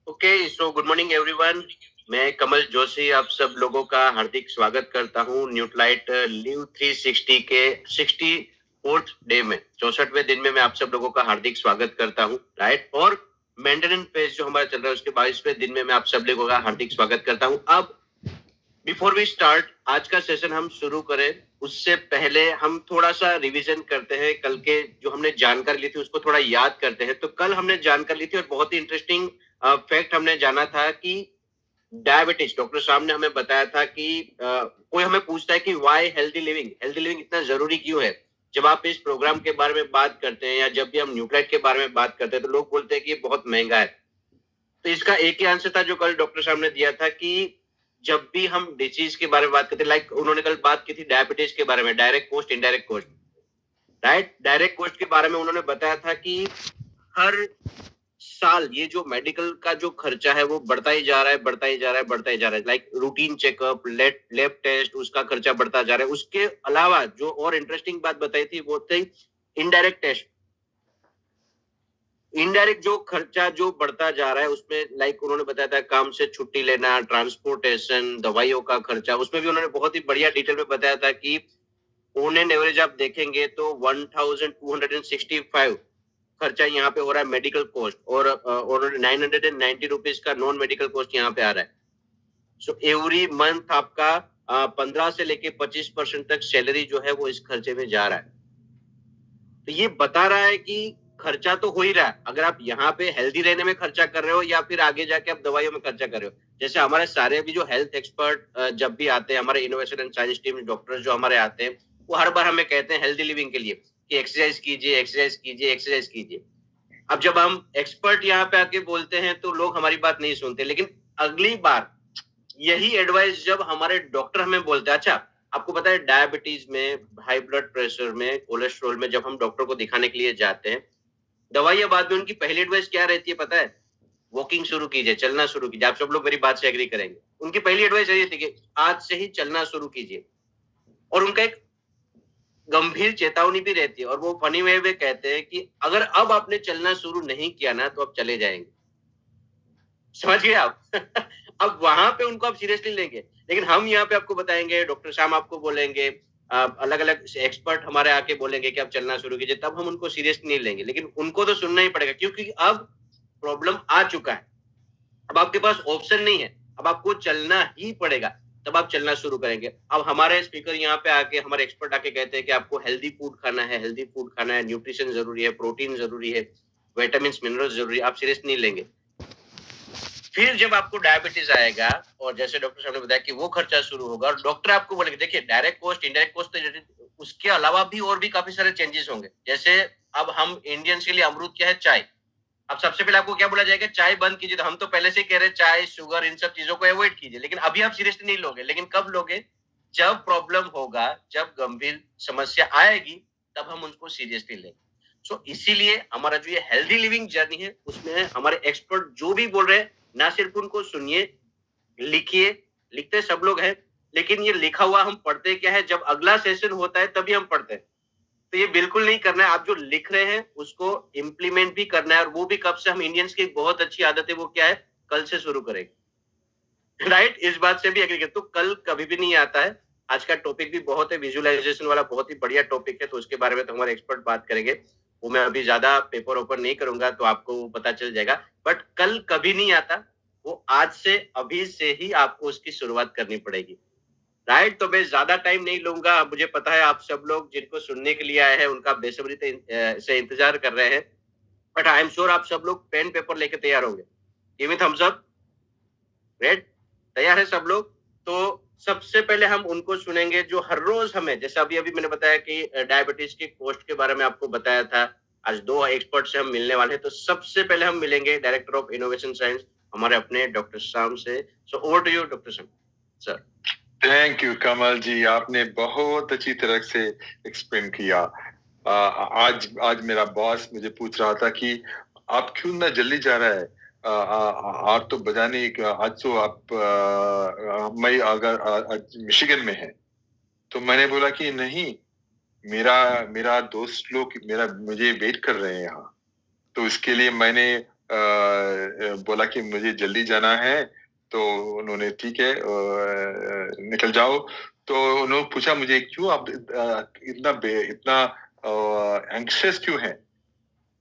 Okay, so good morning everyone. मैं कमल जोशी आप सब लोगों का हार्दिक स्वागत करता हूँ न्यूट्राइट लिव 360 के 64th डे में, 64वें दिन में मैं आप सब लोगों का हार्दिक स्वागत करता हूँ, राइट। और मेंटेनेंस पेज जो हमारा चल रहा है उसके 22वें दिन में मैं आप सब लोगों का हार्दिक स्वागत करता हूँ। अब बिफोर वी स्टार्ट आज का सेशन हम शुरू करें उससे पहले हम थोड़ा सा रिवीजन करते हैं। कल के जो हमने जानकारी ली थी उसको थोड़ा याद करते हैं। तो कल हमने जानकारी ली थी और बहुत ही इंटरेस्टिंग फैक्ट हमने जाना था कि डायबिटीज, डॉक्टर साहब ने हमें बताया था कि कोई हमें पूछता है कि व्हाई हेल्दी लिविंग इतना जरूरी क्यों है। जब आप इस प्रोग्राम के बारे में बात करते हैं या जब भी हम न्यूट्राइट के बारे में बात करते हैं तो लोग बोलते हैं कि ये बहुत महंगा है। तो इसका एक ही आंसर था जो कल डॉक्टर साहब ने दिया था कि जब भी हम डिसीज के बारे में बात करते हैं, लाइक उन्होंने कल बात की थी डायबिटीज के बारे में, direct cost indirect cost, right. Direct cost के बारे में उन्होंने बताया था कि हर साल ये जो मेडिकल का जो खर्चा है वो बढ़ता ही जा रहा है, बढ़ता ही जा रहा है, बढ़ता ही जा रहा है। Like routine checkup, lab test, उसका खर्चा बढ़ता जा रहा है। उसके अलावा जो और इंटरेस्टिंग बात बताई थी वो थी इनडायरेक्ट टेस्ट। इनडायरेक्ट जो खर्चा जो बढ़ता जा रहा है उसमें, लाइक उन्होंने बताया था काम से छुट्टी लेना, ट्रांसपोर्टेशन, दवाइयों का खर्चा, उसमें भी उन्होंने बहुत ही बढ़िया डिटेल में बताया था कि ऑन एन एवरेज आप देखेंगे तो 1265 खर्चा यहाँ पे हो रहा है मेडिकल कॉस्ट, और 990 रुपीज का नॉन मेडिकल कॉस्ट यहाँ पे आ रहा है। सो एवरी मंथ आपका 15 से लेके 25% तक सैलरी जो है वो इस खर्चे में जा रहा है। तो ये बता रहा है कि खर्चा तो हो ही रहा है, अगर आप यहाँ पे हेल्दी रहने में खर्चा कर रहे हो या फिर आगे जाके आप दवाइयों में खर्चा कर रहे हो। जैसे हमारे सारे भी जो हेल्थ एक्सपर्ट जब भी आते हैं, हमारे innovation and science team doctors जो हमारे आते हैं, वो हर बार हमें कहते हैं हेल्दी लिविंग के लिए कि एक्सरसाइज कीजिए, एक्सरसाइज कीजिए, एक्सरसाइज कीजिए। अब जब हम एक्सपर्ट यहाँ पे आके बोलते हैं तो लोग हमारी बात नहीं सुनते, लेकिन अगली बार यही एडवाइस जब हमारे डॉक्टर हमें बोलते हैं, अच्छा आपको पता है डायबिटीज में, हाई ब्लड प्रेशर में, कोलेस्ट्रॉल में जब हम डॉक्टर को दिखाने के लिए जाते हैं, दवाइयां बाद में उनकी पहली एडवाइस क्या रहती है पता है? वॉकिंग शुरू कीजिए, चलना शुरू कीजिए। आप सब लोग मेरी बात से एग्री करेंगे। उनकी पहली एडवाइस यही थी कि आज से ही चलना शुरू कीजिए। और उनका एक गंभीर चेतावनी भी रहती है, और वो फनी वे में कहते हैं कि अगर अब आपने चलना शुरू नहीं किया ना तो आप चले जाएंगे। समझ गए आप? अब वहां पे उनको आप सीरियसली लेंगे, लेकिन हम यहाँ पे आपको बताएंगे, डॉक्टर शाम आपको बोलेंगे, अलग अलग एक्सपर्ट हमारे आके बोलेंगे कि आप चलना शुरू कीजिए, तब हम उनको सीरियसली नहीं लेंगे। लेकिन उनको तो सुनना ही पड़ेगा क्योंकि अब प्रॉब्लम आ चुका है। अब आपके पास ऑप्शन नहीं है, अब आपको चलना ही पड़ेगा। तब आप चलना शुरू करेंगे। अब हमारे स्पीकर यहाँ पे आके, हमारे एक्सपर्ट आके कहते हैं कि आपको हेल्दी फूड खाना है, हेल्दी फूड खाना है, न्यूट्रिशन जरूरी है, प्रोटीन जरूरी है, विटामिन मिनरल्स जरूरी है, आप सीरियस नहीं लेंगे। फिर जब आपको डायबिटीज आएगा और जैसे डॉक्टर साहब ने बताया कि वो खर्चा शुरू होगा, और डॉक्टर आपको बोलेंगे देखिए डायरेक्ट कॉस्ट इनडायरेक्ट कॉस्ट तो उसके अलावा भी और भी काफी सारे चेंजेस होंगे। जैसे अब हम इंडियंस के लिए अमृत क्या है? चाय। अब सबसे पहले आपको क्या बोला जाएगा? चाय बंद कीजिए। तो हम तो पहले से ही कह रहे हैं चाय, शुगर, इन सब चीजों को अवॉइड कीजिए, लेकिन अभी आप सीरियसली नहीं लोगे। लेकिन कब लोगे? जब प्रॉब्लम होगा, जब गंभीर समस्या आएगी, तब हम उनको सीरियसली लेंगे। सो इसीलिए हमारा जो ये हेल्दी लिविंग जर्नी है उसमें हमारे एक्सपर्ट जो भी बोल रहे हैं, ना सिर्फ उनको सुनिए, लिखिए। लिखते सब लोग हैं, लेकिन ये लिखा हुआ हम पढ़ते क्या है? जब अगला सेशन होता है तभी हम पढ़ते हैं। तो ये बिल्कुल नहीं करना है। आप जो लिख रहे हैं उसको इम्प्लीमेंट भी करना है, और वो भी कब से? हम इंडियंस की एक बहुत अच्छी आदत है, वो क्या है? कल से शुरू करेंगे। राइट, इस बात से भी एग्री कर। तो कल कभी भी नहीं आता है। आज का टॉपिक भी बहुत है, विजुअलाइजेशन वाला बहुत ही बढ़िया टॉपिक है, तो उसके बारे में तो हमारे एक्सपर्ट बात करेंगे। वो मैं अभी ज्यादा पेपर ओपन नहीं करूंगा तो आपको पता चल जाएगा। बट कल कभी नहीं आता, वो आज से, अभी से ही आपको उसकी शुरुआत करनी पड़ेगी। राइट, तो मैं ज्यादा टाइम नहीं लूंगा। मुझे पता है आप सब लोग जिनको सुनने के लिए आए हैं उनका बेसब्री से इंतजार कर रहे हैं। बट आई एम श्योर आप सब लोग पेन पेपर लेके तैयार होंगे। Give me thumbs up. Red? तैयार है सब लोग? तो सबसे पहले हम उनको सुनेंगे जो हर रोज हमें, जैसे अभी अभी मैंने बताया कि डायबिटीज की पोस्ट के बारे में आपको बताया था। आज दो एक्सपर्ट से हम मिलने वाले हैं। तो सबसे पहले हम मिलेंगे डायरेक्टर ऑफ इनोवेशन साइंस, हमारे अपने डॉक्टर शाम से। So over to you doctor Sham sir. Thank you Kamal ji, आपने बहुत अच्छी तरह से एक्सप्लेन किया। आज आज मेरा बॉस मुझे पूछ रहा था कि आप क्यों ना जल्दी जा रहा है? आप तो बजाने आज तो आप मैं अगर आज मिशिगन में है। तो मैंने बोला कि नहीं, मेरा मेरा दोस्त लोग मेरा मुझे वेट कर रहे हैं यहाँ। तो इसके लिए मैंने बोला कि मुझे जल्दी जाना है, तो उन्होंने ठीक है निकल जाओ। तो उन्होंने पूछा मुझे क्यों आप इतना एंग्शियस क्यों हैं?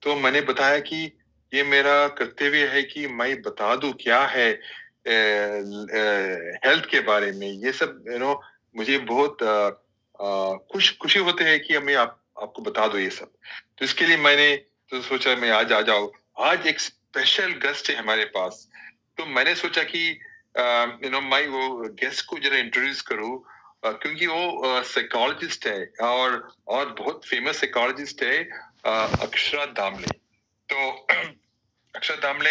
तो मैंने बताया कि ये मेरा कर्तव्य है कि मैं बता दूं क्या है हेल्थ के बारे में। ये सब मुझे बहुत खुशी होते हैं कि मैं आपको बता दूं ये सब। तो इसके लिए मैंने तो सोचा मैं आज आ जाऊं। आज एक स्पेशल गेस्ट है हमारे पास। तो मैंने सोचा कि मैं वो गेस्ट को जरा इंट्रोड्यूस करूं, क्योंकि वो साइकोलॉजिस्ट है और बहुत फेमस साइकोलॉजिस्ट है, अक्षरा दामले। तो अक्षर दामले